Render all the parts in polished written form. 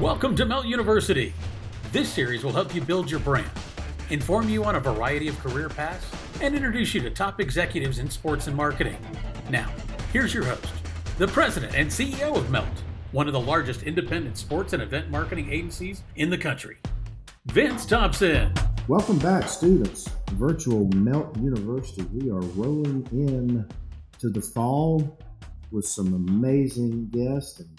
Welcome to Melt University. This series will help you build your brand, inform you on a variety of career paths, and introduce you to top executives in sports and marketing. Now, here's your host, the president and CEO of Melt, one of the largest independent sports and event marketing agencies in the country, Vince Thompson. Welcome back, students. Virtual Melt University. We are rolling in to the fall with some amazing guests and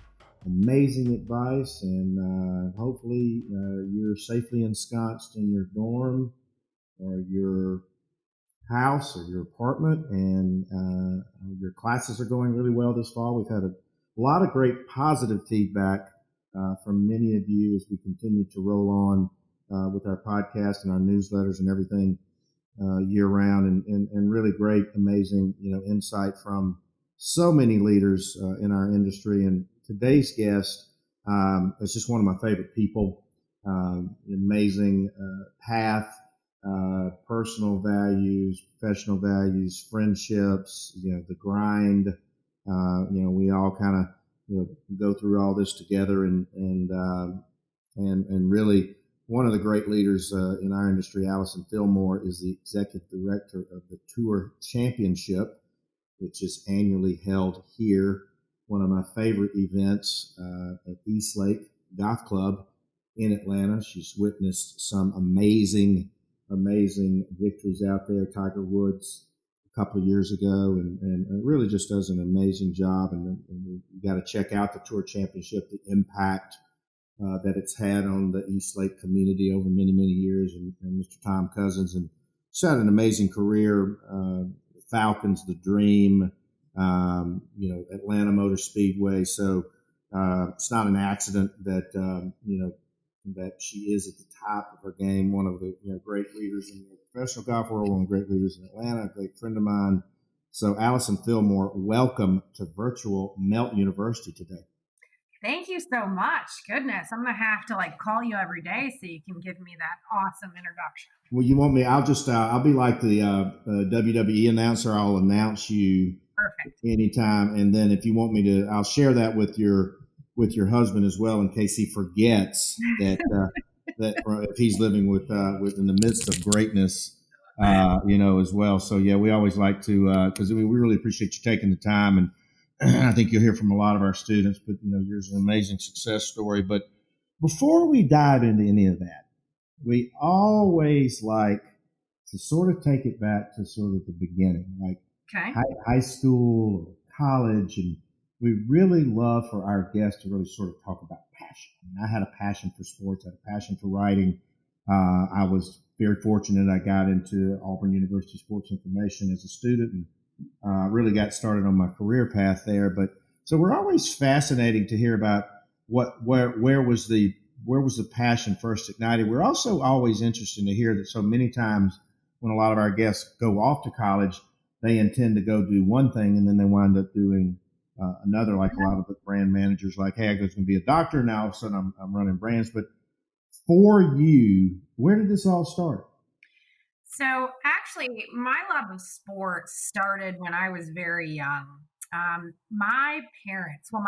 amazing advice, and hopefully you're safely ensconced in your dorm or your house or your apartment, and your classes are going really well this fall. We've had a lot of great positive feedback from many of you as we continue to roll on with our podcast and our newsletters and everything year round, and really great, amazing, insight from so many leaders in our industry. And today's guest is just one of my favorite people. Amazing path, personal values, professional values, friendships, the grind. We all kind of go through all this together, and really one of the great leaders in our industry, Allison Fillmore, is the executive director of the Tour Championship, which is annually held here. One of my favorite events at East Lake Golf Club in Atlanta. She's witnessed some amazing victories out there. Tiger Woods a couple of years ago, and really just does an amazing job. And you got to check out the Tour Championship, the impact that it's had on the East Lake community over many, many years. And Mr. Tom Cousins, and she's had an amazing career. Falcons, the Dream, Atlanta Motor Speedway. So it's not an accident that that she is at the top of her game. One of the great leaders in the professional golf world, one of the great leaders in Atlanta, a great friend of mine. So Allison Fillmore, welcome to Virtual Melt University today. Thank you so much. Goodness, I'm gonna have to call you every day so you can give me that awesome introduction. Well, you want me? I'll just I'll be like the WWE announcer. I'll announce you perfect anytime, and then if you want me to, I'll share that with your husband as well, in case he forgets that that if he's living with in the midst of greatness, as well. So yeah, we always like to because we really appreciate you taking the time, and I think you'll hear from a lot of our students. But yours is an amazing success story. But before we dive into any of that, we always like to sort of take it back to sort of the beginning, like high school or college. And we really love for our guests to really sort of talk about passion. I had a passion for sports, I had a passion for writing. I was very fortunate. I got into Auburn University Sports Information as a student, and really got started on my career path there. But so we're always fascinating to hear about where was the passion first ignited. We're also always interested to hear that so many times when a lot of our guests go off to college, they intend to go do one thing and then they wind up doing another, like a lot of the brand managers, like, hey, I was going to be a doctor. Now all of a sudden I'm running brands. But for you, where did this all start? So actually, my love of sports started when I was very young. My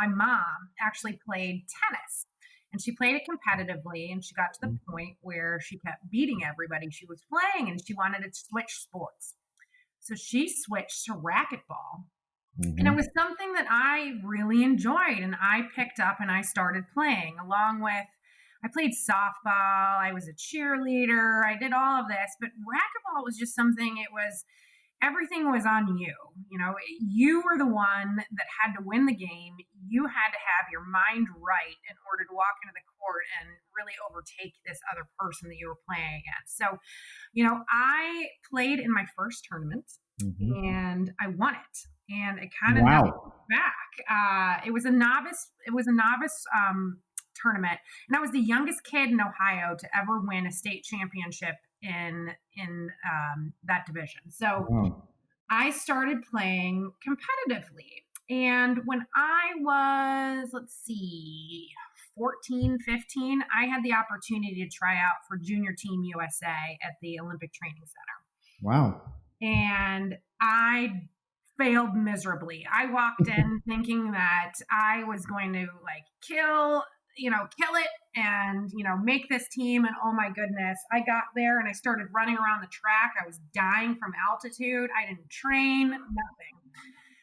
mom actually played tennis. And she played it competitively, and she got to the point where she kept beating everybody she was playing, and she wanted to switch sports. So she switched to racquetball. And it was something that I really enjoyed, and I picked up and I started playing along with, I played softball, I was a cheerleader, I did all of this, but racquetball was just something, everything was on you. You were the one that had to win the game. You had to have your mind right in order to walk into the court and really overtake this other person that you were playing against. So, I played in my first tournament and I won it. And it kind of back. It was a novice tournament, and I was the youngest kid in Ohio to ever win a state championship in that division. So I started playing competitively. And when I was, 14, 15, I had the opportunity to try out for Junior Team USA at the Olympic Training Center. Wow. And I failed miserably. I walked in thinking that I was going to kill kill it and, make this team. And oh my goodness, I got there and I started running around the track. I was dying from altitude. I didn't train, nothing.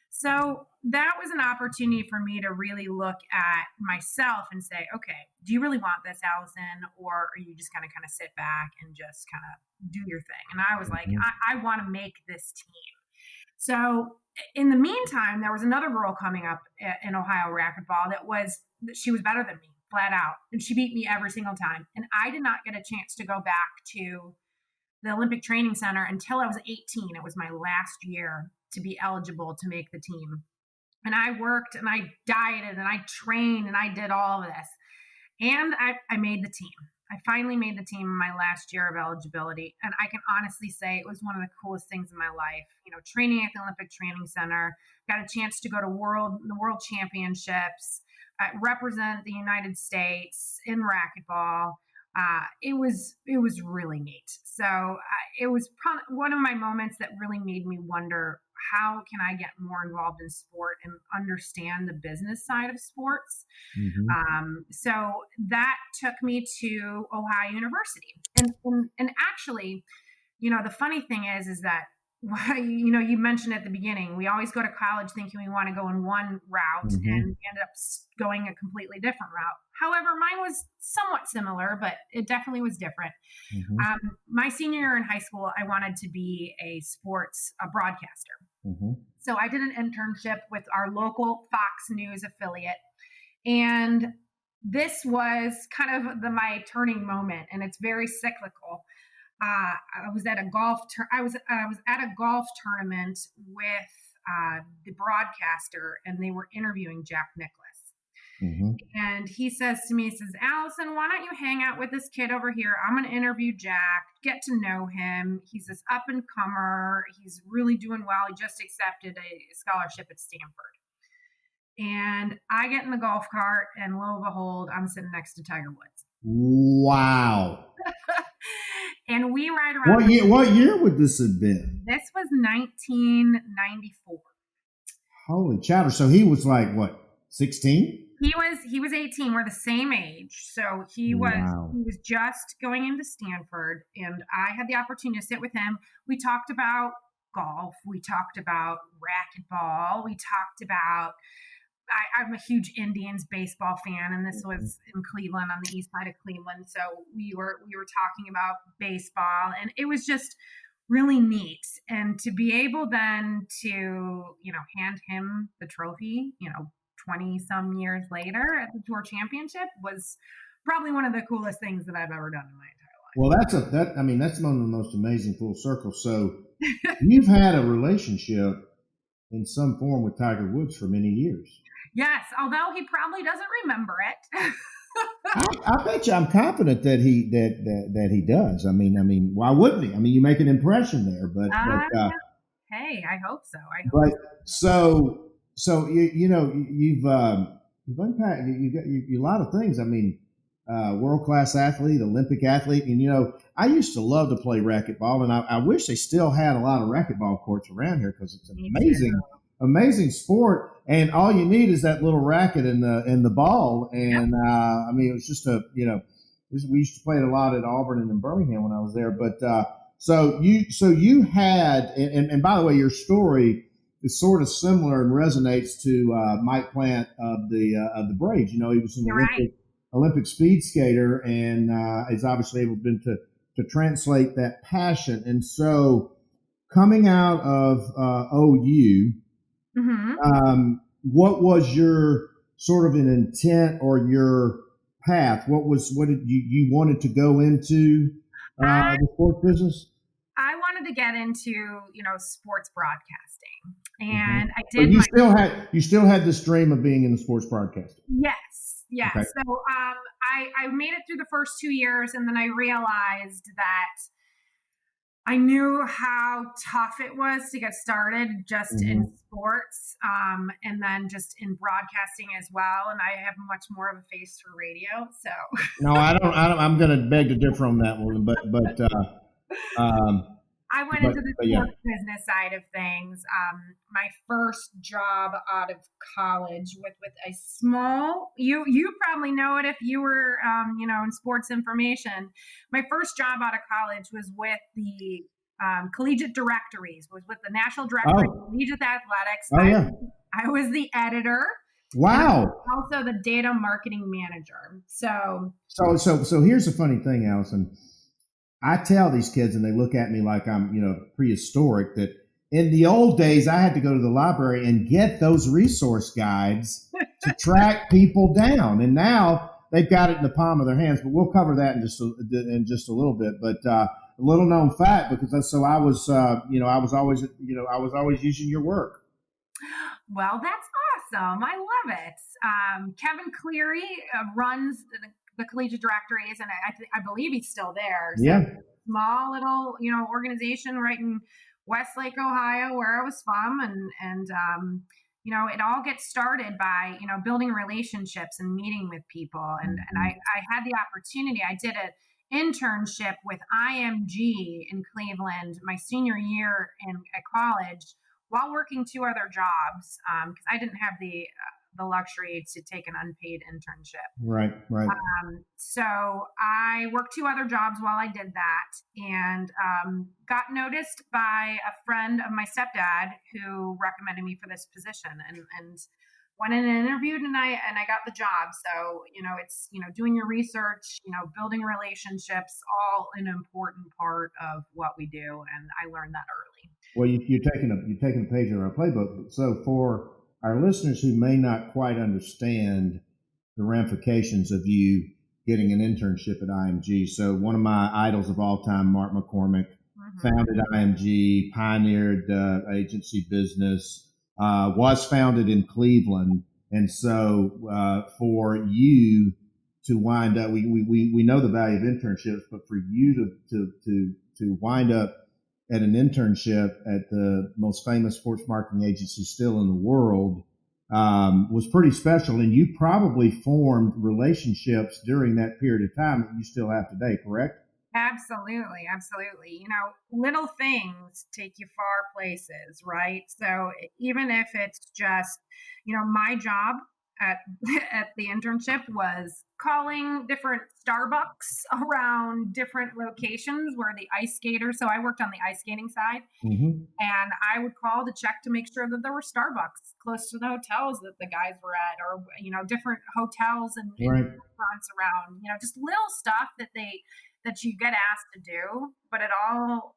So that was an opportunity for me to really look at myself and say, okay, do you really want this, Allison? Or are you just going to kind of sit back and just kind of do your thing? And I was like, I want to make this team. So in the meantime, there was another girl coming up in Ohio racquetball she was better than me, flat out. And she beat me every single time. And I did not get a chance to go back to the Olympic Training Center until I was 18. It was my last year to be eligible to make the team. And I worked and I dieted and I trained and I did all of this. And I made the team. I finally made the team in my last year of eligibility. And I can honestly say it was one of the coolest things in my life. Training at the Olympic Training Center, got a chance to go to the World Championships, represent the United States in racquetball. It was really neat. So it was one of my moments that really made me wonder, how can I get more involved in sport and understand the business side of sports? So that took me to Ohio University. And actually, the funny thing is that, you mentioned at the beginning, we always go to college thinking we want to go in one route and we ended up going a completely different route. However, mine was somewhat similar, but it definitely was different. My senior year in high school, I wanted to be a sports broadcaster. So I did an internship with our local Fox News affiliate. And this was kind of my turning moment, and it's very cyclical. I was at a golf tournament with the broadcaster, and they were interviewing Jack Nicklaus. And he says to me, Allison, why don't you hang out with this kid over here? I'm going to interview Jack, get to know him. He's this up and comer. He's really doing well. He just accepted a scholarship at Stanford. And I get in the golf cart, and lo and behold, I'm sitting next to Tiger Woods. Wow. And we ride around. What year would this have been? This was 1994. Holy chowder. So he was like, what, 16? He was 18. We're the same age. So he was just going into Stanford, and I had the opportunity to sit with him. We talked about golf. We talked about racquetball. We talked about, I'm a huge Indians baseball fan, and this was in Cleveland, on the east side of Cleveland. So we were talking about baseball, and it was just really neat. And to be able then to, hand him the trophy, 20 some years later at the Tour Championship was probably one of the coolest things that I've ever done in my entire life. Well, that's one of the most amazing full circles. So you've had a relationship in some form with Tiger Woods for many years. Yes, although he probably doesn't remember it. I bet you, I'm confident that he does. I mean, why wouldn't he? I mean, you make an impression there, but hey, I hope so. So you've unpacked you a lot of things. I mean, world-class athlete, Olympic athlete, and I used to love to play racquetball, and I wish they still had a lot of racquetball courts around here, because it's an amazing sport, and all you need is that little racket and the ball, and I mean, it was just we used to play it a lot at Auburn and in Birmingham when I was there, but so you had, and by the way, your story is sort of similar and resonates to Mike Plant of the Braves. He was an Olympic speed skater, and is obviously able to translate that passion. And so, coming out of OU, what was your sort of an intent or your path? What did you wanted to go into the sports business? I wanted to get into sports broadcasting. And I did. But you still had this dream of being in the sports broadcasting. Yes. Okay. So I made it through the first 2 years, and then I realized that I knew how tough it was to get started just in sports, and then just in broadcasting as well. And I have much more of a face for radio. So no, I don't. I'm going to beg to differ on that one, but I went into the But yeah. sports business side of things. My first job out of college with a small, you probably know it if you were, in sports information. My first job out of college was with the collegiate directories, was with the National Directory of Collegiate Athletics. Oh, yeah. I was the editor. Wow. Also the data marketing manager. So here's the funny thing, Allison. I tell these kids, and they look at me like I'm, prehistoric, that in the old days, I had to go to the library and get those resource guides to track people down. And now they've got it in the palm of their hands, but we'll cover that in just a little bit. But a little known fact, because I was always using your work. Well, that's awesome. I love it. Kevin Cleary runs the collegiate directories, and I believe he's still there. So yeah. Small little, organization right in Westlake, Ohio, where I was from. And it all gets started by, building relationships and meeting with people. And I had the opportunity, I did an internship with IMG in Cleveland my senior year at college while working 2 other jobs, because I didn't have the luxury to take an unpaid internship. Right. So I worked 2 other jobs while I did that, and got noticed by a friend of my stepdad who recommended me for this position, and went in and interviewed, and I got the job. So, it's, doing your research, building relationships, all an important part of what we do. And I learned that early. Well, you're taking a page out of our playbook. So for our listeners who may not quite understand the ramifications of you getting an internship at IMG. So one of my idols of all time, Mark McCormick, founded IMG, pioneered agency business, was founded in Cleveland. And so for you to wind up, we know the value of internships, but for you to wind up at an internship at the most famous sports marketing agency still in the world was pretty special. And you probably formed relationships during that period of time that you still have today, correct? Absolutely. Little things take you far places, right? So even if it's just, my job at the internship was calling different Starbucks around different locations where the ice skaters. So I worked on the ice skating side, and I would call to check to make sure that there were Starbucks close to the hotels that the guys were at, or different hotels and restaurants around. Just little stuff that you get asked to do, but it all,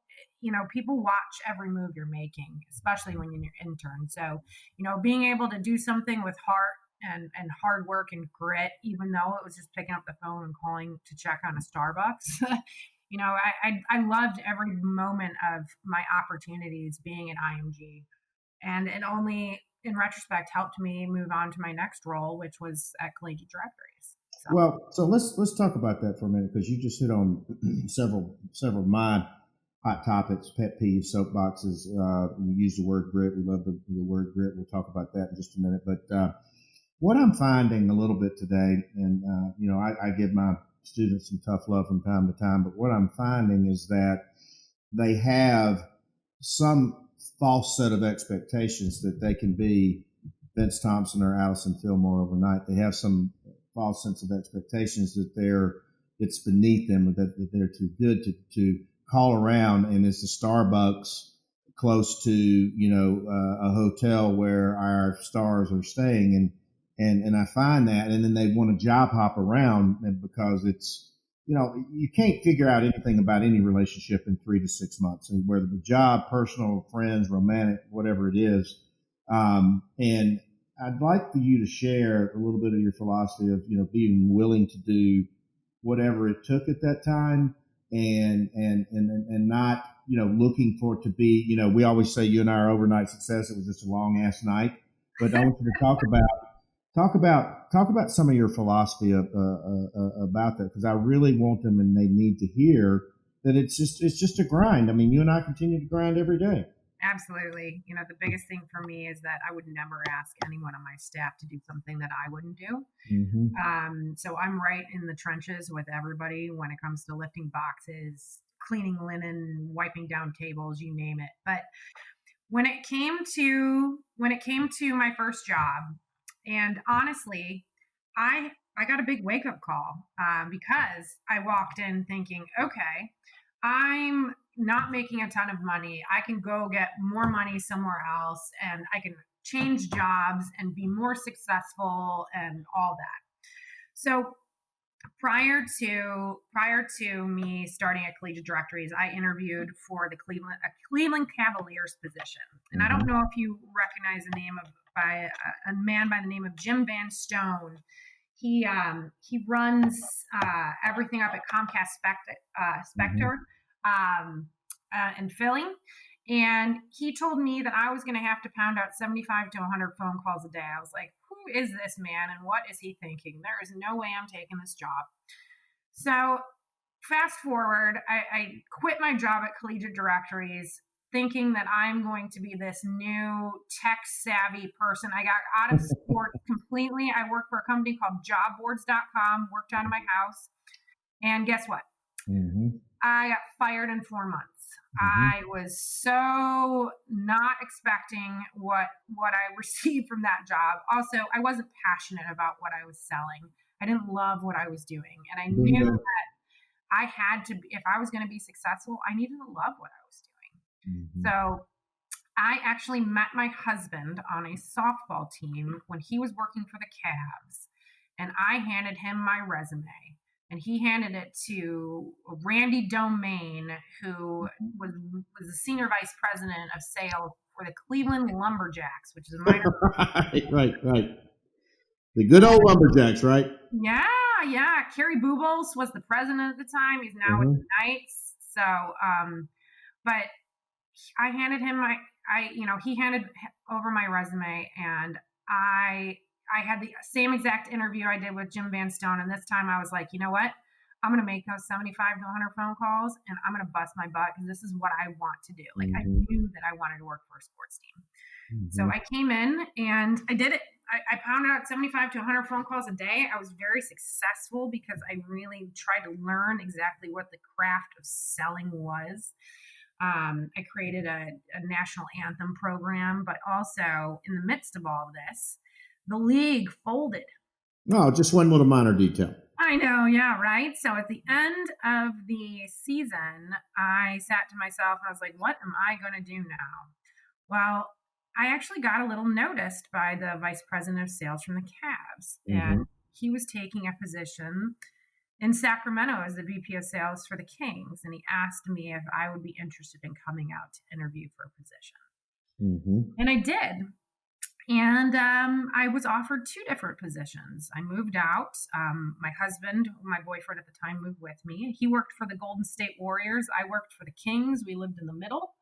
people watch every move you're making, especially when you're an intern. So, being able to do something with heart and hard work and grit, even though it was just picking up the phone and calling to check on a Starbucks. I loved every moment of my opportunities being at IMG, and it only, in retrospect, helped me move on to my next role, which was at Collegiate Directories. So let's talk about that for a minute, because you just hit on several of my hot topics, pet peeves, soapboxes. You use the word grit. We love the word grit. We'll talk about that in just a minute. But what I'm finding a little bit today, and I give my students some tough love from time to time, but what I'm finding is that they have some false set of expectations that they can be Vince Thompson or Allison Fillmore overnight. They have some false sense of expectations that it's beneath them, or that they're too good to call around, and it's the Starbucks close to a hotel where our stars are staying, and I find that, and then they want to job hop around, and because it's you can't figure out anything about any relationship in 3 to 6 months, and whether the job, personal, friends, romantic, whatever it is, and I'd like for you to share a little bit of your philosophy of, being willing to do whatever it took at that time, and not, looking for it to be, we always say you and I are overnight success. It was just a long ass night, but I want you to talk about some of your philosophy about that, because I really want them, and they need to hear that it's just a grind. I mean, you and I continue to grind every day. Absolutely. The biggest thing for me is that I would never ask anyone on my staff to do something that I wouldn't do. So I'm right in the trenches with everybody when it comes to lifting boxes, cleaning linen, wiping down tables, you name it. But when it came to my first job, and honestly, I got a big wake up call because I walked in thinking, okay, I'm not making a ton of money. I can go get more money somewhere else, and I can change jobs and be more successful and all that. So prior to me starting at Collegiate Directories, I interviewed for the Cleveland Cavaliers position, and I don't know if you recognize the name of by a man by the name of Jim Van Stone. He runs everything up at Comcast Spectre in Philly. And he told me that I was going to have to pound out 75 to 100 phone calls a day. I was like, who is this man and what is he thinking? There is no way I'm taking this job. So fast forward, I quit my job at Collegiate Directories thinking that I'm going to be this new tech savvy person. I got out of sports completely. I worked for a company called jobboards.com, worked out of my house. And guess what? I got fired in 4 months. I was so not expecting what I received from that job. Also, I wasn't passionate about what I was selling. I didn't love what I was doing. And I knew that I had to, if I was going to be successful, I needed to love what I was doing. So I actually met my husband on a softball team when he was working for the Cavs. And I handed him my resume. And he handed it to Randy Domain, who was the senior vice president of sales for the Cleveland Lumberjacks, which is a minor. Right. The good old Lumberjacks, right? Yeah. Kerry Boobles was the president at the time. He's now with the Knights. So, but I handed him he handed over my resume, and I had the same exact interview I did with Jim Van Stone. And this time I was like, you know what? I'm going to make those 75 to 100 phone calls, and I'm going to bust my butt because this is what I want to do. Like I knew that I wanted to work for a sports team. So I came in and I did it. I pounded out 75 to 100 phone calls a day. I was very successful because I really tried to learn exactly what the craft of selling was. I created a national anthem program, but also in the midst of all of this, the league folded. Oh, just one little minor detail. I know, yeah, right? So at the end of the season, I sat to myself and I was like, what am I going to do now? Well, I actually got a little noticed by the vice president of sales from the Cavs, and he was taking a position in Sacramento as the VP of sales for the Kings, and he asked me if I would be interested in coming out to interview for a position. And I did. And I was offered 2 different positions. I moved out. My husband, my boyfriend at the time, moved with me. He worked for the Golden State Warriors. I worked for the Kings. We lived in the middle.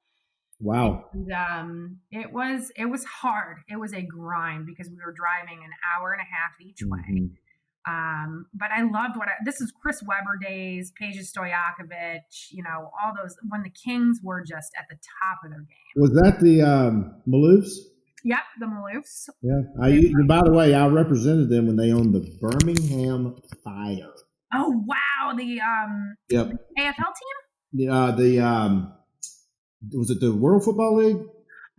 Wow. And it was hard. It was a grind because we were driving an hour and a half each way. But I loved this is Chris Webber days, Peja Stojakovic, all those, when the Kings were just at the top of their game. Was that the Maloofs? Yep, the Maloofs. Yeah. By the way, I represented them when they owned the Birmingham Fire. Oh, wow. The AFL team? Was it the World Football League?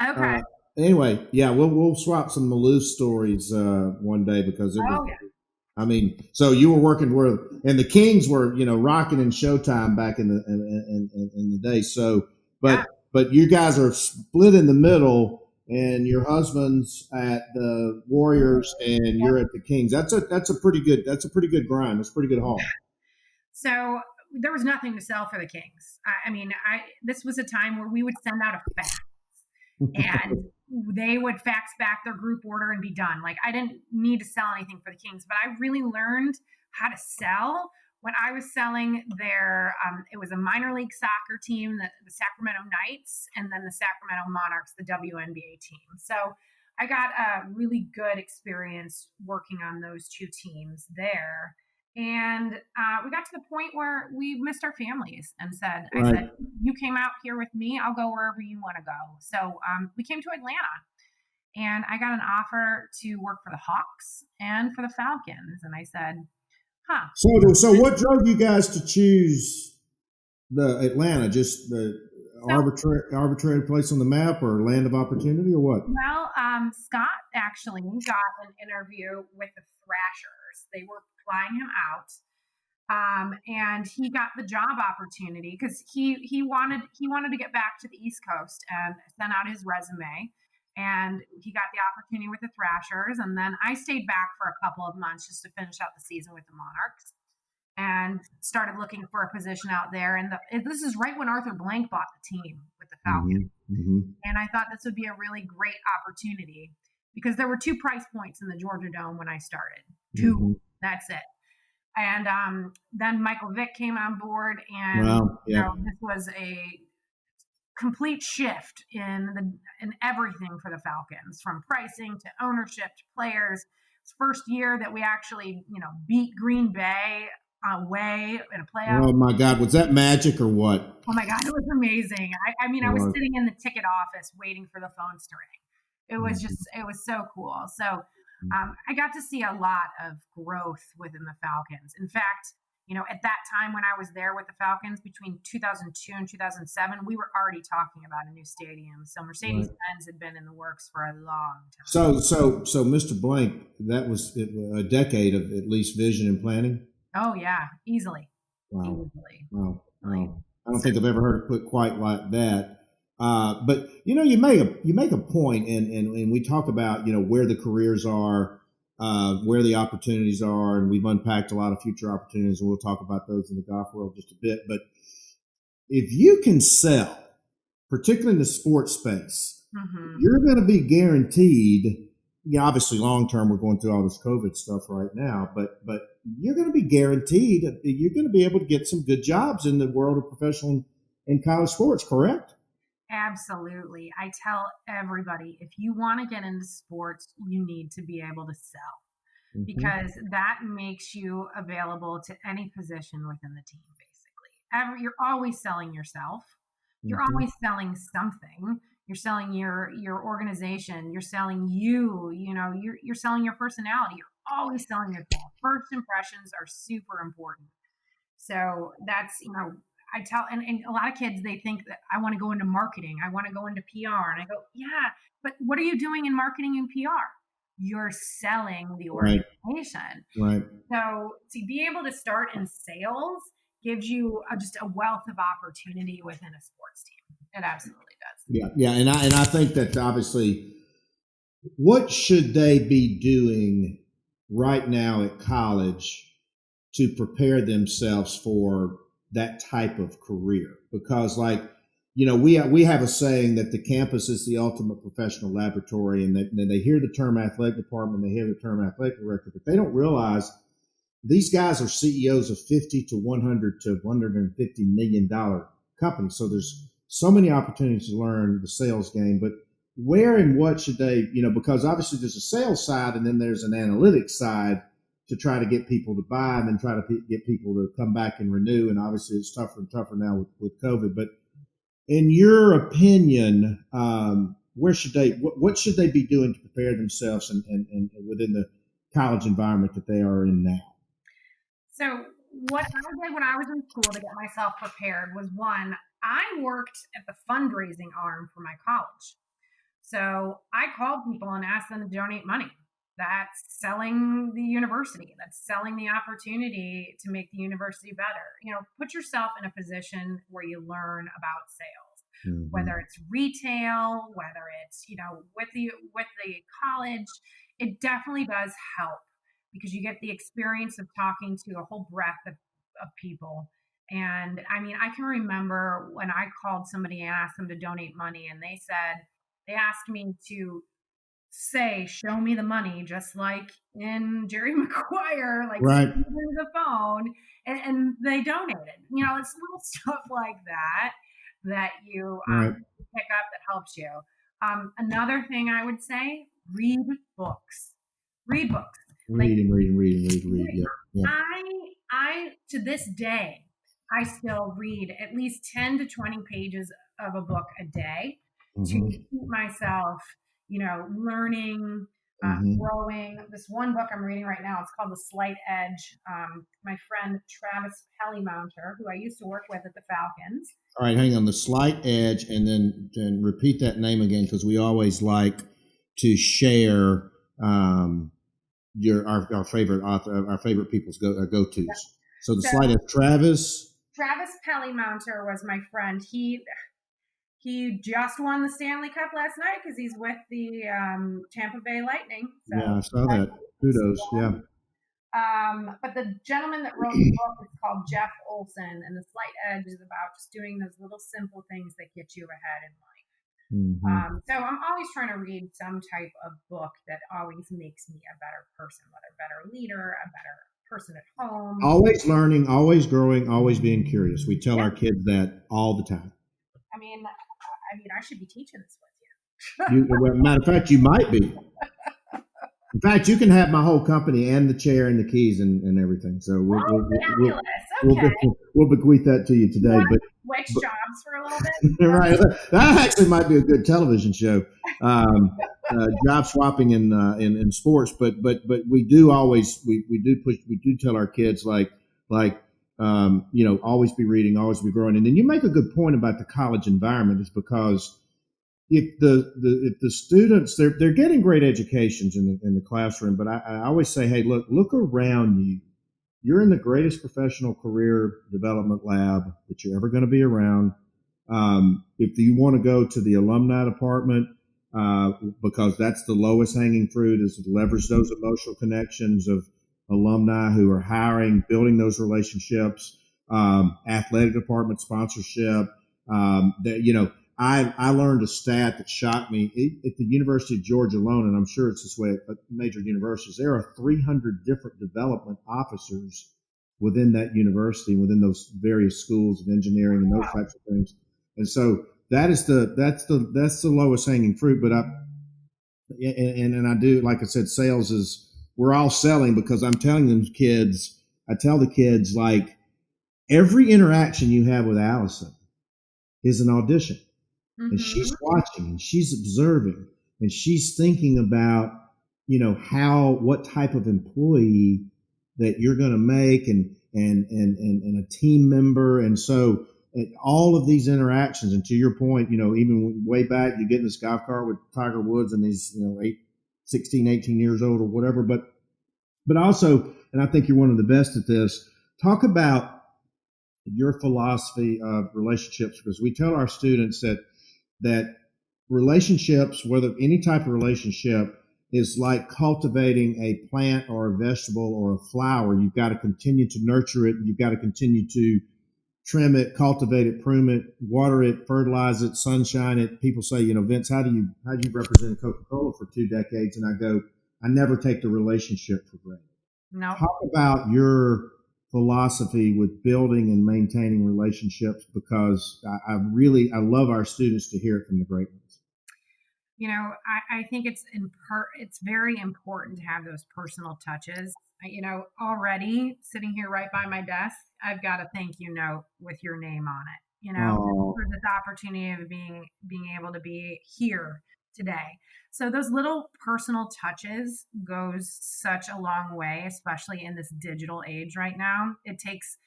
Okay. Anyway, yeah, we'll swap some Maloof stories one day because it was. Yeah. I mean, so you were working and the Kings were, rocking in Showtime back in the day. So, but you guys are split in the middle, and your husband's at the Warriors and you're at the Kings. That's a pretty good grind. That's a pretty good haul. So there was nothing to sell for the Kings. This was a time where we would send out a fax and they would fax back their group order and be done. Like, I didn't need to sell anything for the Kings, but I really learned how to sell when I was selling their, it was a minor league soccer team, the Sacramento Knights, and then the Sacramento Monarchs, the WNBA team. So I got a really good experience working on those 2 teams there. And we got to the point where we missed our families and said, I said, you came out here with me, I'll go wherever you want to go. So we came to Atlanta, and I got an offer to work for the Hawks and for the Falcons. And I said, So what drove you guys to choose The Atlanta, just the So, arbitrary place on the map, or land of opportunity, or what? well, Scott actually got an interview with the Thrashers. They were flying him out, and he got the job opportunity because he wanted to get back to the East Coast and sent out his resume. And he got the opportunity with the Thrashers, and then I stayed back for a couple of months just to finish out the season with the Monarchs, and started looking for a position out there. And this is right when Arthur Blank bought the team with the Falcons. Mm-hmm. And I thought this would be a really great opportunity because there were 2 price points in the Georgia Dome when I started. 2. Mm-hmm. That's it. And then Michael Vick came on board, and Wow. Yeah. this was a complete shift in everything for the Falcons, from pricing to ownership to players. It's first year that we actually beat Green Bay away in a playoff. Oh my God, was that magic or what? Oh my God, it was amazing. I mean, It I was was. sitting in the ticket office waiting for the phones to ring. It was so cool. So I got to see a lot of growth within the Falcons. In fact, at that time when I was there with the Falcons between 2002 and 2007, we were already talking about a new stadium. So Mercedes Benz had been in the works for a long time. So, Mr. Blank, that was a decade of at least vision and planning. Oh yeah, easily. Wow. Easily. Wow. Wow. I don't think I've ever heard it put quite like that. But you make a point, and we talk about where the careers are, where the opportunities are, and we've unpacked a lot of future opportunities, and we'll talk about those in the golf world just a bit. But if you can sell, particularly in the sports space, you're going to be guaranteed. Obviously, long term, we're going through all this COVID stuff right now, but you're going to be guaranteed that you're going to be able to get some good jobs in the world of professional and college sports. Correct? Absolutely. I tell everybody, if you want to get into sports, you need to be able to sell, because that makes you available to any position within the team, basically. You're always selling yourself. You're always selling something. You're selling your organization. You're selling you're selling your personality. You're always selling yourself. First impressions are super important. So that's, I tell, and a lot of kids, they think that I want to go into marketing. I want to go into PR. And I go, yeah, but what are you doing in marketing and PR? You're selling the organization. Right. So to be able to start in sales gives you just a wealth of opportunity within a sports team. It absolutely does. Yeah. Yeah. And I think that obviously, what should they be doing right now at college to prepare themselves for that type of career? Because we have a saying that the campus is the ultimate professional laboratory, and that they hear the term athletic department, they hear the term athletic director, but they don't realize these guys are CEOs of 50 to 100 to $150 million companies. So there's so many opportunities to learn the sales game, but where and what should they, because obviously there's a sales side and then there's an analytics side to try to get people to buy and then try to get people to come back and renew. And obviously it's tougher and tougher now with COVID. But in your opinion, what should they be doing to prepare themselves and within the college environment that they are in now? So what I did when I was in school to get myself prepared was, one, I worked at the fundraising arm for my college. So I called people and asked them to donate money. That's selling the university. That's selling the opportunity to make the university better. Put yourself in a position where you learn about sales, whether it's retail, whether it's, with the college. It definitely does help because you get the experience of talking to a whole breadth of people. And I mean, I can remember when I called somebody and asked them to donate money, and they asked me to show me the money, just like in Jerry Maguire, like right. the phone, and they donated. It's little stuff like that you pick up that helps you. Another thing I would say, read books. Read books. Read. Yeah. I to this day, I still read at least 10 to 20 pages of a book a day to keep myself, learning Growing. This one book I'm reading right now, it's called The Slight Edge. My friend Travis Pellymounter, who I used to work with at the Falcons. All right, hang on. The Slight Edge, and then repeat that name again, because we always like to share our favorite author, our favorite people's go-tos. Yeah. So the Slight Edge, Travis Pellymounter was my friend. He just won the Stanley Cup last night because he's with the Tampa Bay Lightning. So yeah, I saw that. Kudos, yeah. But the gentleman that wrote the book is called Jeff Olson, and The Slight Edge is about just doing those little simple things that get you ahead in life. So I'm always trying to read some type of book that always makes me a better person, whether a better leader, a better person at home. Always learning, always growing, always being curious. We tell our kids that all the time. I mean, I should be teaching this with you. Matter of fact, you might be. In fact, you can have my whole company and the chair and the keys and everything. So we'll bequeath that to you today. But switch jobs for a little bit. Right, that actually might be a good television show. Job swapping in sports, but we do always we do tell our kids like always be reading, always be growing. And then you make a good point about the college environment, is because if the students they're getting great educations in the classroom, but I always say, hey, look around you. You're in the greatest professional career development lab that you're ever going to be around. If you want to go to the alumni department, because that's the lowest hanging fruit, is to leverage those emotional connections of alumni who are hiring, building those relationships, athletic department sponsorship. I learned a stat that shocked me. At the University of Georgia alone, and I'm sure it's this way at major universities, there are 300 different development officers within that university, within those various schools of engineering and those types of things. And so that's the lowest hanging fruit. But I do, like I said, sales is, we're all selling, because I'm telling them kids, I tell the kids, like, every interaction you have with Allison is an audition. And she's watching and she's observing and she's thinking about, what type of employee that you're going to make and a team member. And so all of these interactions, and to your point, even way back, you get in this golf cart with Tiger Woods and he's, 16, 18 years old or whatever. But also, and I think you're one of the best at this, talk about your philosophy of relationships, because we tell our students that relationships, whether any type of relationship, is like cultivating a plant or a vegetable or a flower. You've got to continue to nurture it. You've got to continue to trim it, cultivate it, prune it, water it, fertilize it, sunshine it. People say, Vince, how do you represent Coca-Cola for 2 decades? And I go, I never take the relationship for granted. No. Talk about your philosophy with building and maintaining relationships, because I love our students to hear it from the great ones. I think it's very important to have those personal touches. Already sitting here right by my desk, I've got a thank you note with your name on it, for this opportunity of being able to be here today. So those little personal touches goes such a long way, especially in this digital age right now. It takes,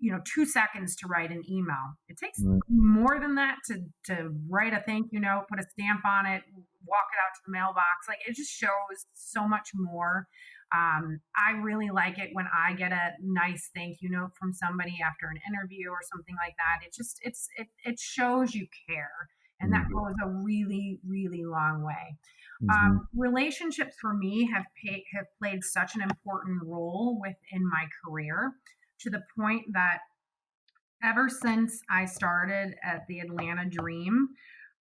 2 seconds to write an email. It takes more than that to write a thank you note, put a stamp on it, walk it out to the mailbox. Like, it just shows so much more. I really like it when I get a nice thank you note from somebody after an interview or something like that. It shows you care. And that goes a really, really long way. Relationships for me have played such an important role within my career, to the point that ever since I started at the Atlanta Dream,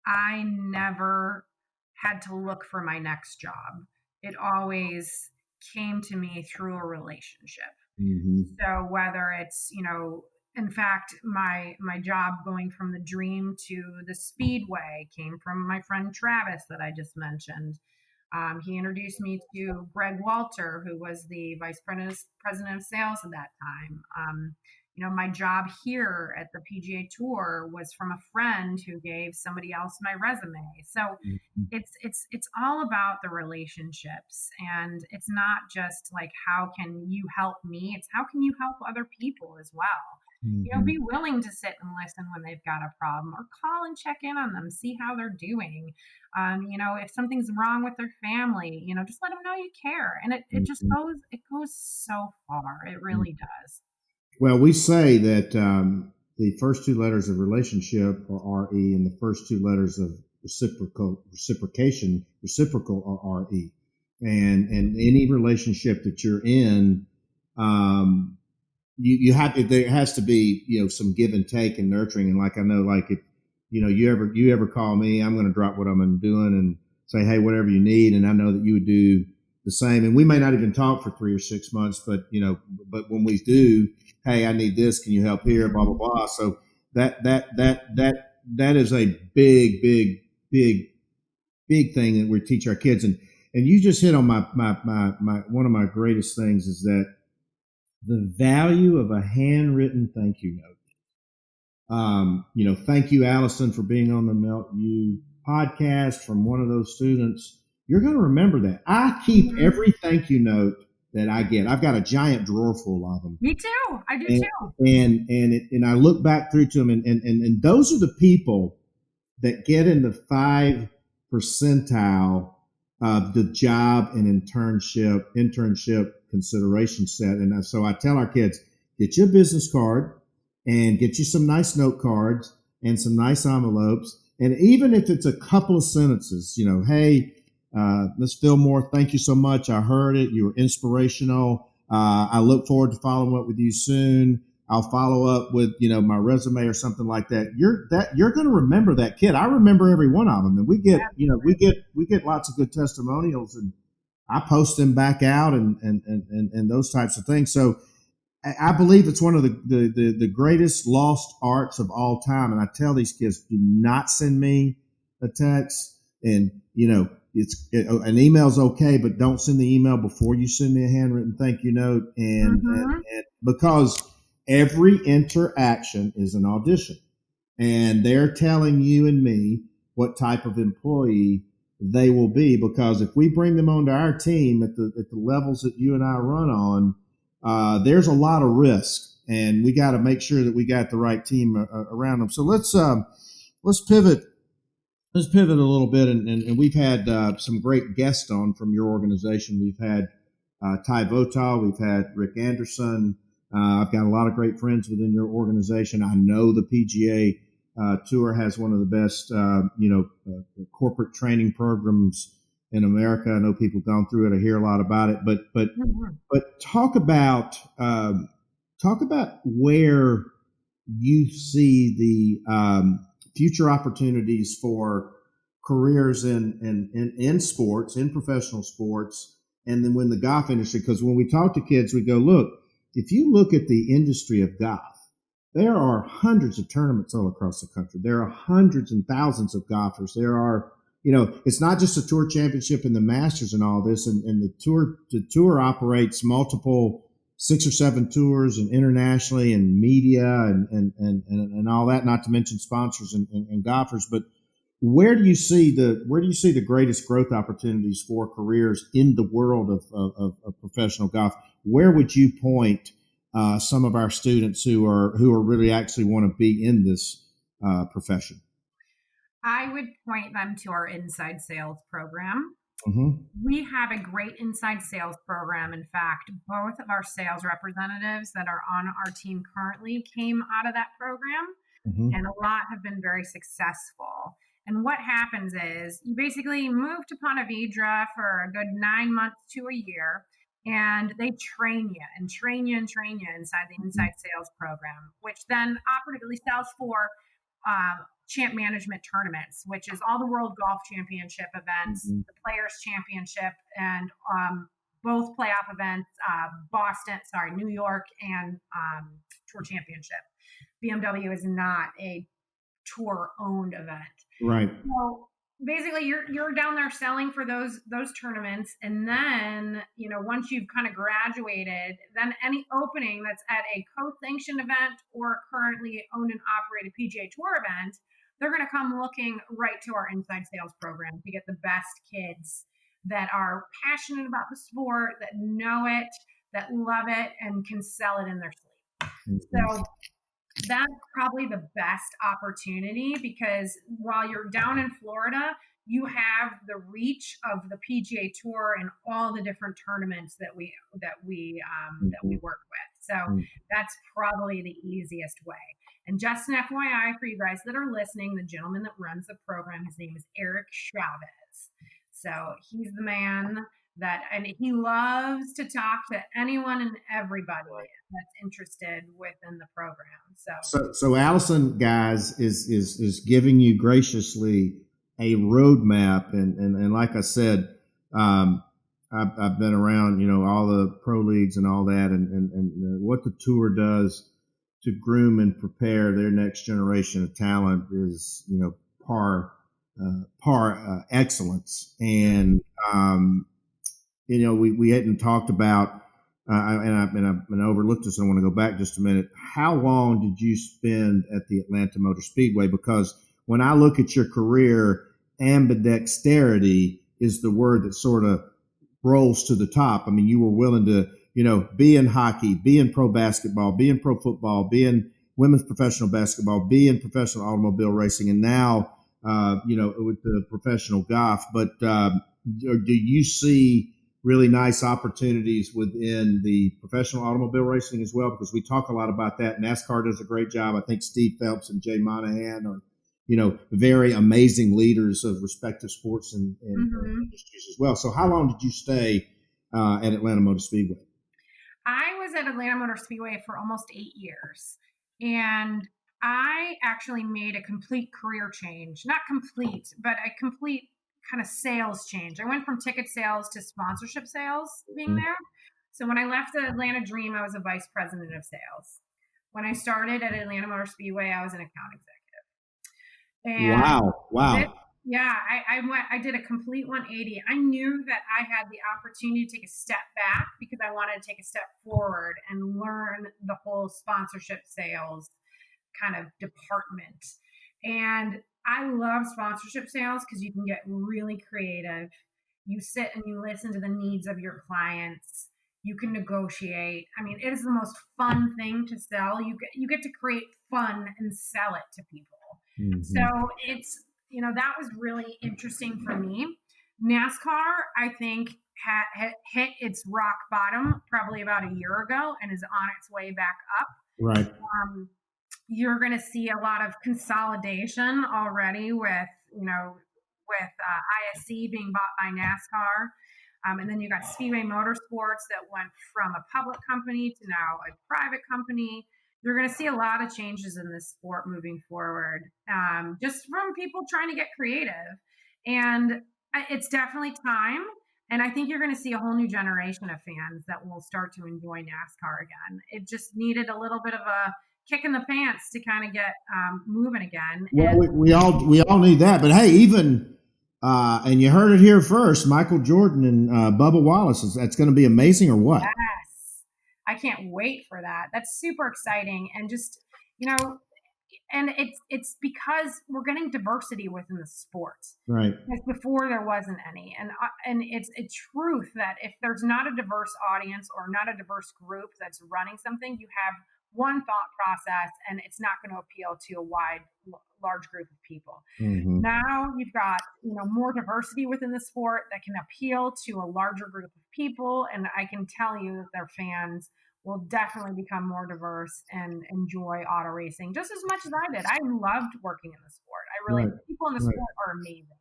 I never had to look for my next job. It always came to me through a relationship. So whether it's, in fact, my job going from the Dream to the Speedway came from my friend Travis that I just mentioned. He introduced me to Greg Walter, who was the vice president of sales at that time. My job here at the PGA Tour was from a friend who gave somebody else my resume. So Mhm. it's all about the relationships, and it's not just like how can you help me, it's how can you help other people as well. Be Mhm. willing to sit and listen when they've got a problem, or call and check in on them, see how they're doing. If something's wrong with their family, just let them know you care. And it just Mhm. goes so far. It Mhm. really does. Well, we say that the first two letters of relationship are RE, and the first two letters of reciprocal are RE. And any relationship that you're in, um, you have there has to be some give and take and nurturing. And like I know, like if you ever call me, I'm going to drop what I'm doing and say, hey, whatever you need, and I know that you would do the same. And we may not even talk for 3 or 6 months, but but when we do, hey, I need this. Can you help here? Blah blah blah. So that is a big big thing that we teach our kids. And you just hit on my one of my greatest things is that the value of a handwritten thank you note. Thank you, Allison, for being on the Melt You podcast from one of those students. You're going to remember that. I keep Mhm. every thank you note that I get. I've got a giant drawer full of them. Me too. I do And too. and I look back through to them, and those are the people that get in the 5 percentile of the job and internship consideration set. And so I tell our kids, get your business card and get you some nice note cards and some nice envelopes. And even if it's a couple of sentences, hey, Miss Fillmore, thank you so much. I heard it. You were inspirational. I look forward to following up with you soon. I'll follow up with my resume or something like that. You're going to remember that kid. I remember every one of them, and we get lots of good testimonials, and I post them back out and those types of things. So I believe it's one of the greatest lost arts of all time. And I tell these kids, do not send me a text, and an email's okay, but don't send the email before you send me a handwritten thank you note, Hmm. and because every interaction is an audition, and they're telling you and me what type of employee they will be. Because if we bring them onto our team at the levels that you and I run on, there's a lot of risk, and we got to make sure that we got the right team around them. So let's pivot. Let's pivot a little bit, and we've had some great guests on from your organization. We've had Ty Votal, we've had Rick Anderson. I've got a lot of great friends within your organization. I know the PGA Tour has one of the best, corporate training programs in America. I know people have gone through it. I hear a lot about it, Hmm. but talk about where you see the future opportunities for careers in sports, in professional sports, and then when the golf industry. Because when we talk to kids, we go, look, if you look at the industry of golf, there are hundreds of tournaments all across the country. There are hundreds and thousands of golfers. There are, it's not just a tour championship and the Masters and all this, and the tour operates multiple 6 or 7 tours and internationally and media and all that, not to mention sponsors and golfers. But where do you see the greatest growth opportunities for careers in the world of professional golf? Where would you point some of our students who are really actually want to be in this profession? I would point them to our inside sales program. Mm-hmm. We have a great inside sales program. In fact, both of our sales representatives that are on our team currently came out of that program, Mm-hmm. and a lot have been very successful. And what happens is you basically move to Ponte Vedra for a good 9 months to a year, and they train you and train you and train you inside the inside sales program, which then operatively sells for champ management tournaments, which is all the World Golf Championship events, Mm-hmm. the Players Championship, and both playoff events, New York, and Tour Championship. BMW is not a tour owned event. Right. So basically you're down there selling for those tournaments, and then once you've kind of graduated, then any opening that's at a co-sanctioned event or currently owned and operated PGA Tour event, they're going to come looking right to our inside sales program to get the best kids that are passionate about the sport, that know it, that love it, and can sell it in their sleep. Mm-hmm. So that's probably the best opportunity, because while you're down in Florida, you have the reach of the PGA Tour and all the different tournaments that we work with. So that's probably the easiest way. And just an FYI for you guys that are listening, the gentleman that runs the program, his name is Eric Chavez. So he's the man and he loves to talk to anyone and everybody that's interested within the program. So Allison, guys, is giving you graciously a roadmap, and like I said, I've been around, all the pro leagues and all that, and what the tour does to groom and prepare their next generation of talent is, par excellence. And we hadn't talked about, and I overlooked this, and I want to go back just a minute. How long did you spend at the Atlanta Motor Speedway? Because when I look at your career, ambidexterity is the word that sort of rolls to the top. I mean, you were willing to, be in hockey, be in pro basketball, be in pro football, be in women's professional basketball, be in professional automobile racing, and now, with the professional golf. But do you see really nice opportunities within the professional automobile racing as well? Because we talk a lot about that. NASCAR does a great job. I think Steve Phelps and Jay Monahan are, very amazing leaders of respective sports and industries as well. So how long did you stay at Atlanta Motor Speedway? I was at Atlanta Motor Speedway for almost 8 years. And I actually made a complete career change. Not complete, but a complete kind of sales change. I went from ticket sales to sponsorship sales being there. So when I left the Atlanta Dream, I was a vice president of sales. When I started at Atlanta Motor Speedway, I was an account executive. And wow. I did a complete 180. I knew that I had the opportunity to take a step back because I wanted to take a step forward and learn the whole sponsorship sales kind of department. And I love sponsorship sales because you can get really creative. You sit and you listen to the needs of your clients. You can negotiate. I mean, it is the most fun thing to sell. You get to create fun and sell it to people. Mm-hmm. So it's, that was really interesting for me. NASCAR, I think, hit its rock bottom probably about a year ago and is on its way back up. Right. You're going to see a lot of consolidation already with ISC being bought by NASCAR. And then you got Speedway Motorsports that went from a public company to now a private company. You're going to see a lot of changes in this sport moving forward, just from people trying to get creative. And it's definitely time. And I think you're going to see a whole new generation of fans that will start to enjoy NASCAR again. It just needed a little bit of a kick in the pants to kind of get moving again. Well, we all need that. But hey, even and you heard it here first, Michael Jordan and Bubba Wallace. That's going to be amazing, or what? Yes, I can't wait for that. That's super exciting, and just and it's because we're getting diversity within the sport. Right. Because before there wasn't any, and it's a truth that if there's not a diverse audience or not a diverse group that's running something, you have one thought process, and it's not going to appeal to a large group of people. Mm-hmm. Now you've got more diversity within the sport that can appeal to a larger group of people, and I can tell you that their fans will definitely become more diverse and enjoy auto racing just as much as I did. I loved working in the sport. People in the sport are amazing.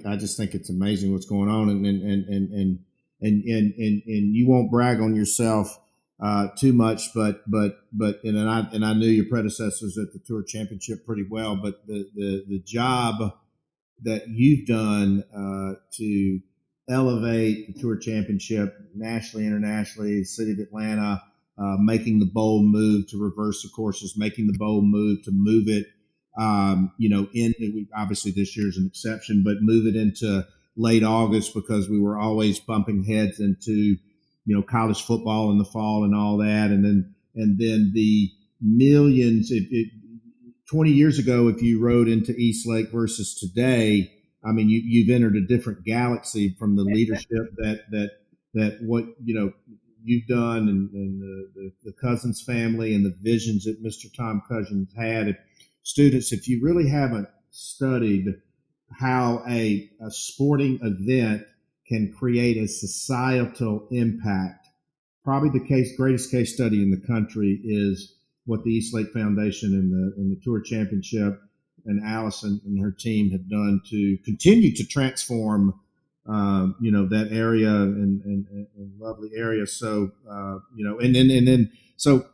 I just think it's amazing what's going on, and you won't brag on yourself too much, but I knew your predecessors at the Tour Championship pretty well, but the job that you've done to elevate the Tour Championship nationally, internationally, the city of Atlanta, making the bold move to reverse the courses, making the bold move to move it Obviously this year's an exception, but move it into late August because we were always bumping heads into, college football in the fall and all that. And then the millions, 20 years ago, if you rode into Eastlake versus today, I mean, you've entered a different galaxy from the leadership that what, you've done and the Cousins family and the visions that Mr. Tom Cousins had. Students, if you really haven't studied how a sporting event can create a societal impact, probably the greatest case study in the country is what the Eastlake Foundation and the Tour Championship and Allison and her team have done to continue to transform, that area and lovely area. So, so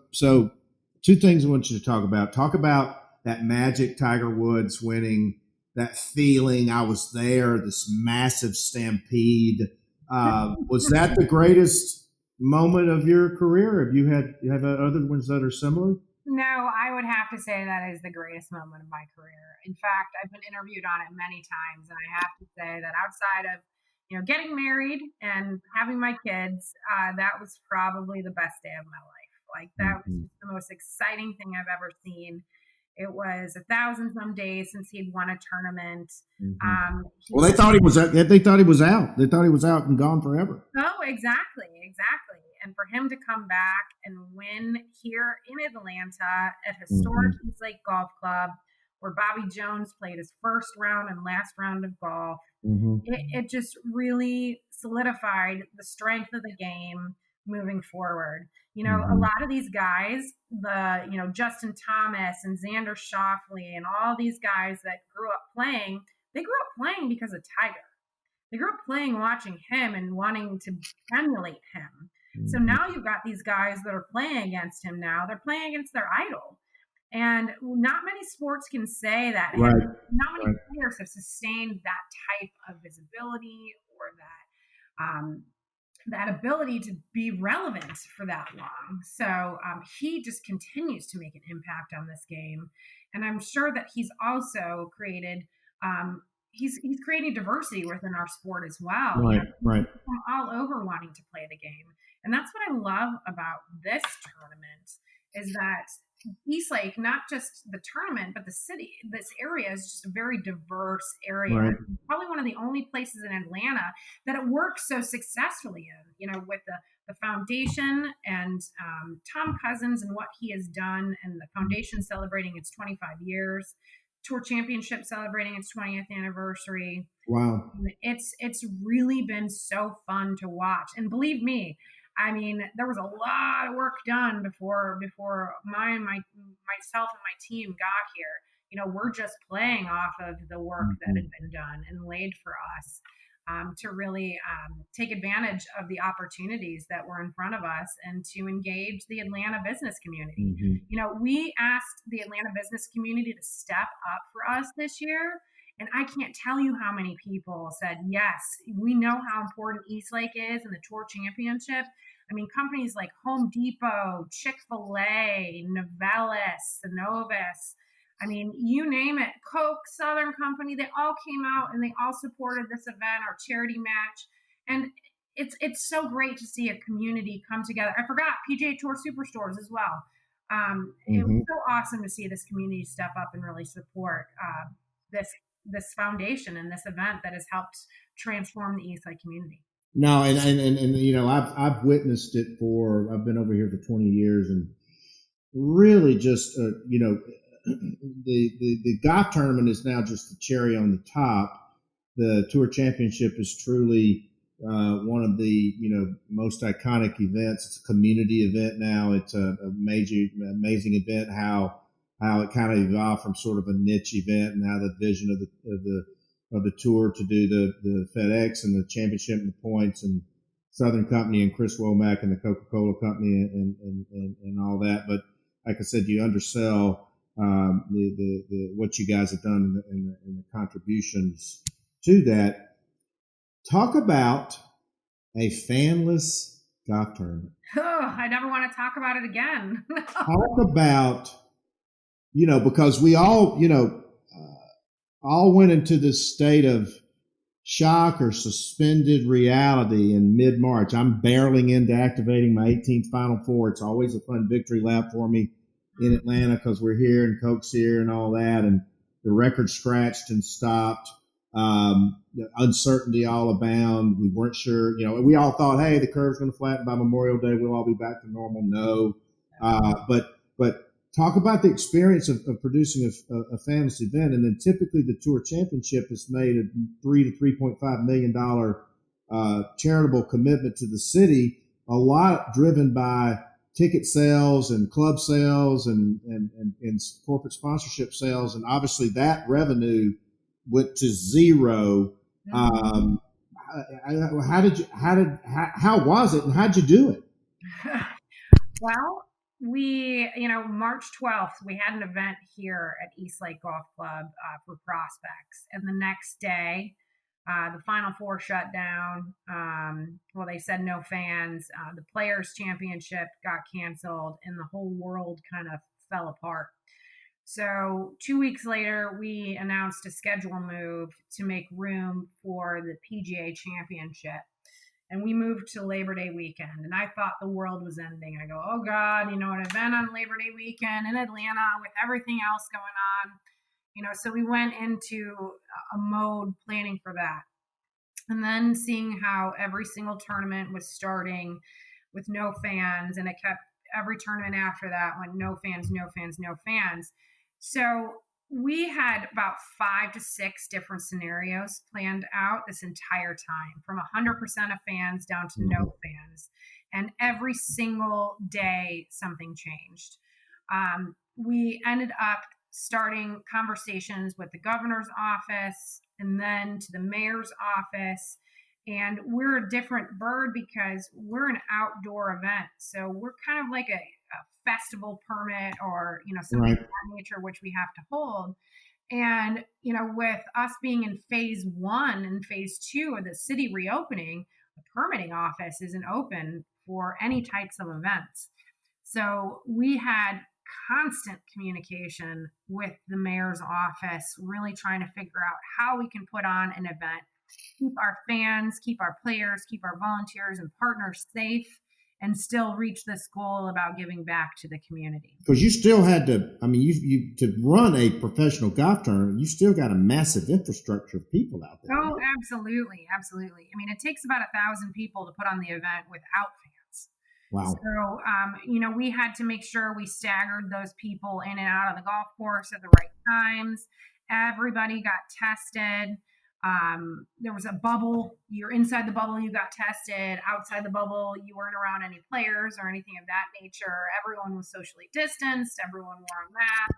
two things I want you to talk about. Talk about that magic Tiger Woods winning, that feeling. I was there, this massive stampede. Was that the greatest moment of your career? Have you have other ones that are similar? No, I would have to say that is the greatest moment of my career. In fact, I've been interviewed on it many times, and I have to say that outside of, getting married and having my kids, that was probably the best day of my life. Like that was just the most exciting thing I've ever seen. It was 1,000 some days since he'd won a tournament. Well, they thought he was out. They thought he was out. They thought he was out and gone forever. Oh, exactly. And for him to come back and win here in Atlanta at historic Eastlake Golf Club, where Bobby Jones played his first round and last round of golf, it just really solidified the strength of the game moving forward. A lot of these guys, Justin Thomas and Xander Schauffele and all these guys that grew up playing, they grew up playing because of Tiger. They grew up playing, watching him and wanting to emulate him. So now you've got these guys that are playing against him now. They're playing against their idol. And not many sports can say that. Right. Not many players have sustained that type of visibility or that ability to be relevant for that long. So he just continues to make an impact on this game. And I'm sure that he's also created he's creating diversity within our sport as well. Right. From all over wanting to play the game. And that's what I love about this tournament is that Eastlake, not just the tournament, but the city, this area is just a very diverse area. Right. Probably one of the only places in Atlanta that it works so successfully in, with the foundation and Tom Cousins and what he has done, and the foundation celebrating its 25 years, Tour Championship celebrating its 20th anniversary. Wow. It's really been so fun to watch. And believe me, I mean, there was a lot of work done before myself and my team got here. We're just playing off of the work that had been done and laid for us to really take advantage of the opportunities that were in front of us and to engage the Atlanta business community. We asked the Atlanta business community to step up for us this year. And I can't tell you how many people said, yes, we know how important Eastlake is in the Tour Championship. I mean, companies like Home Depot, Chick-fil-A, Novelis, Synovus, I mean, you name it, Coke, Southern Company, they all came out and they all supported this event, our charity match. And it's so great to see a community come together. I forgot PGA Tour Superstores as well. It was so awesome to see this community step up and really support this foundation and this event that has helped transform the Eastside community. No, and I've witnessed it I've been over here for 20 years, and really just the golf tournament is now just the cherry on the top. The Tour Championship is truly one of the most iconic events. It's a community event now. It's a amazing event. How it kind of evolved from sort of a niche event, and now the vision of the tour to do the FedEx and the championship and the points and Southern Company and Chris Womack and the Coca-Cola Company and all that. But like I said, you undersell the what you guys have done and the contributions to that. Talk about a fanless golf tournament. Oh, I never want to talk about it again. Talk about because we all, all went into this state of shock or suspended reality in mid-March. I'm barreling into activating my 18th Final Four. It's always a fun victory lap for me in Atlanta because we're here and Coke's here and all that. And the record scratched and stopped. The uncertainty all abound. We weren't sure, we all thought, hey, the curve's going to flatten by Memorial Day. We'll all be back to normal. No. But talk about the experience of producing a fantasy event. And then typically the Tour Championship has made a $3 to $3.5 million charitable commitment to the city, a lot driven by ticket sales and club sales and corporate sponsorship sales. And obviously that revenue went to zero. How was it and how'd you do it? Well, we, March 12th, we had an event here at East Lake Golf Club for prospects. And the next day, the Final Four shut down. They said no fans. The Players' Championship got canceled and the whole world kind of fell apart. So 2 weeks later, we announced a schedule move to make room for the PGA Championship. And we moved to Labor Day weekend. And I thought the world was ending. I go, oh, God, an event on Labor Day weekend in Atlanta with everything else going on. So we went into a mode planning for that. And then seeing how every single tournament was starting with no fans. And it kept every tournament after that went no fans, no fans, no fans. So we had about 5 to 6 different scenarios planned out this entire time, from 100% of fans down to no fans. And every single day, something changed. We ended up starting conversations with the governor's office and then to the mayor's office. And we're a different bird because we're an outdoor event. So we're kind of like a festival permit or, something of that nature, which we have to hold. And, with us being in phase 1 and phase 2 of the city reopening, the permitting office isn't open for any types of events. So we had constant communication with the mayor's office, really trying to figure out how we can put on an event, keep our fans, keep our players, keep our volunteers and partners safe, and still reach this goal about giving back to the community. Because you still had to, you to run a professional golf tournament, you still got a massive infrastructure of people out there. Oh, absolutely. Absolutely. It takes about 1,000 people to put on the event without fans. Wow. So, we had to make sure we staggered those people in and out of the golf course at the right times. Everybody got tested. There was a bubble. You're inside the bubble, you got tested. Outside the bubble, you weren't around any players or anything of that nature. Everyone was socially distanced. Everyone wore a mask.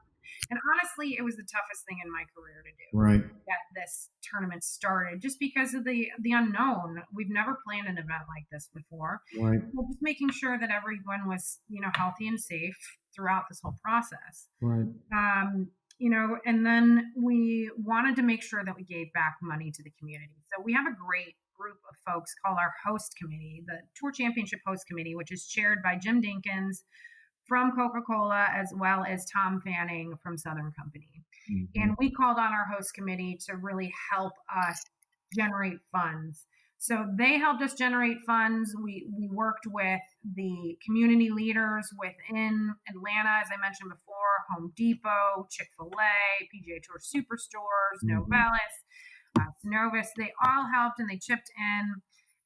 And honestly, it was the toughest thing in my career to do. Right. Get this tournament started, just because of the unknown. We've never planned an event like this before. Right. So just making sure that everyone was, healthy and safe throughout this whole process. Right. And then we wanted to make sure that we gave back money to the community. So we have a great group of folks called our host committee, the Tour Championship Host Committee, which is chaired by Jim Dinkins from Coca-Cola, as well as Tom Fanning from Southern Company. Mm-hmm. And we called on our host committee to really help us generate funds. So they helped us generate funds. We worked with the community leaders within Atlanta, as I mentioned before, Home Depot, Chick-fil-A, PGA Tour Superstores, Novelis, Synovus. They all helped and they chipped in,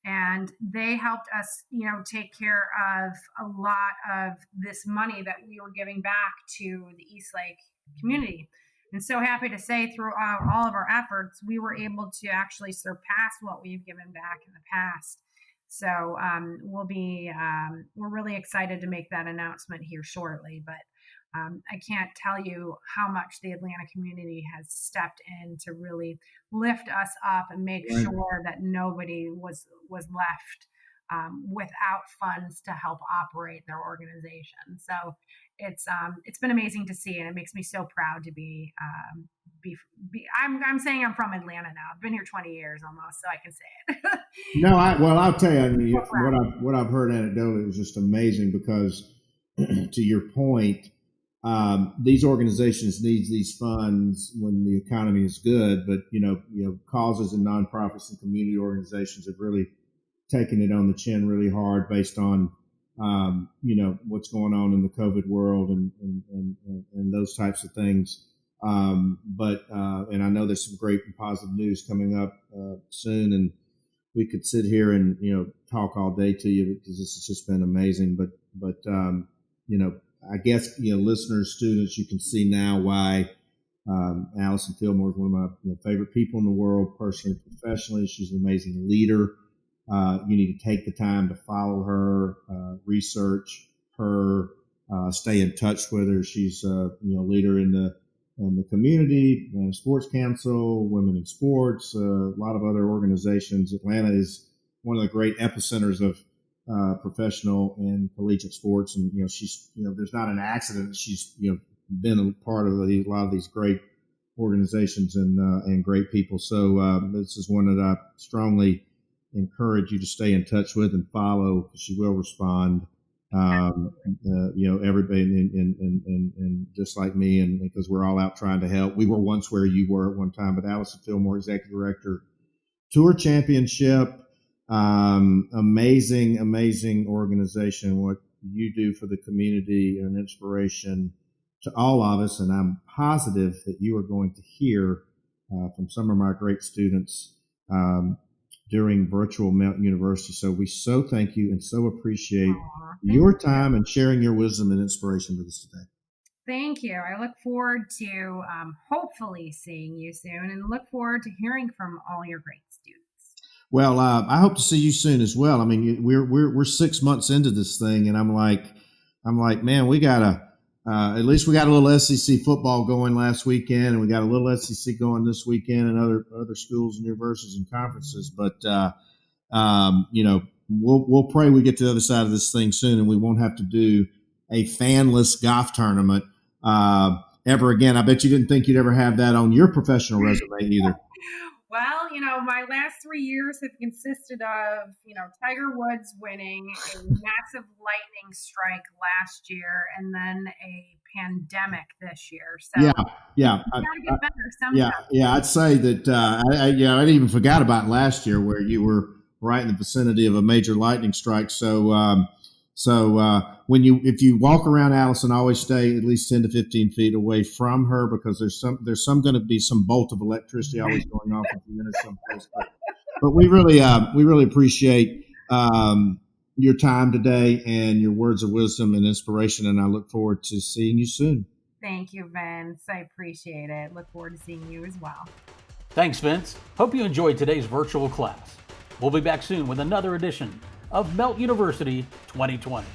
and they helped us, take care of a lot of this money that we were giving back to the East Lake community. And so happy to say, throughout all of our efforts, we were able to actually surpass what we've given back in the past. So we're really excited to make that announcement here shortly. But I can't tell you how much the Atlanta community has stepped in to really lift us up and make sure that nobody was left without funds to help operate their organization. So it's been amazing to see, and it makes me so proud to be I'm saying I'm from Atlanta now. I've been here 20 years almost, so I can say it. No, I'll tell you, what I've heard anecdotally was just amazing because to your point, these organizations need these funds when the economy is good, but causes and nonprofits and community organizations have really taken it on the chin really hard based on what's going on in the COVID world and those types of things. But I know there's some great and positive news coming up soon, and we could sit here and talk all day to you because this has just been amazing. But I guess listeners, students, you can see now why Allison Fillmore is one of my favorite people in the world, personally and professionally. She's an amazing leader. You need to take the time to follow her, research her, stay in touch with her. She's a leader in the community, Sports Council, Women in Sports, a lot of other organizations. Atlanta is one of the great epicenters of professional and collegiate sports, and she's there's not an accident that she's been a part of a lot of these great organizations and great people. So this is one that I strongly encourage you to stay in touch with and follow, because she will respond. Everybody and just like me, and because we're all out trying to help. We were once where you were at one time, but Allison Fillmore, Executive Director, Tour Championship, amazing organization. What you do for the community, an inspiration to all of us, and I'm positive that you are going to hear from some of my great students during virtual Melt University. So we so thank you and so appreciate your time and sharing your wisdom and inspiration with us today. Thank you. I look forward to hopefully seeing you soon, and look forward to hearing from all your great students. Well, I hope to see you soon as well. I mean, we're 6 months into this thing, and I'm like, man, we gotta at least we got a little SEC football going last weekend, and we got a little SEC going this weekend, and other schools and universities and conferences. But we'll pray we get to the other side of this thing soon, and we won't have to do a fanless golf tournament ever again. I bet you didn't think you'd ever have that on your professional resume either. Well, my last 3 years have consisted of, Tiger Woods winning, a massive lightning strike last year, and then a pandemic this year. So yeah, gotta get better sometime. Yeah. I'd say that I even forgot about last year where you were right in the vicinity of a major lightning strike. So if you walk around Allison, always stay at least 10 to 15 feet away from her, because there's some going to be some bolt of electricity always going off if you're in someplace. But we really appreciate your time today and your words of wisdom and inspiration, and I look forward to seeing you soon. Thank you, Vince. I appreciate it. Look forward to seeing you as well. Thanks, Vince. Hope you enjoyed today's virtual class. We'll be back soon with another edition of Melt University 2020.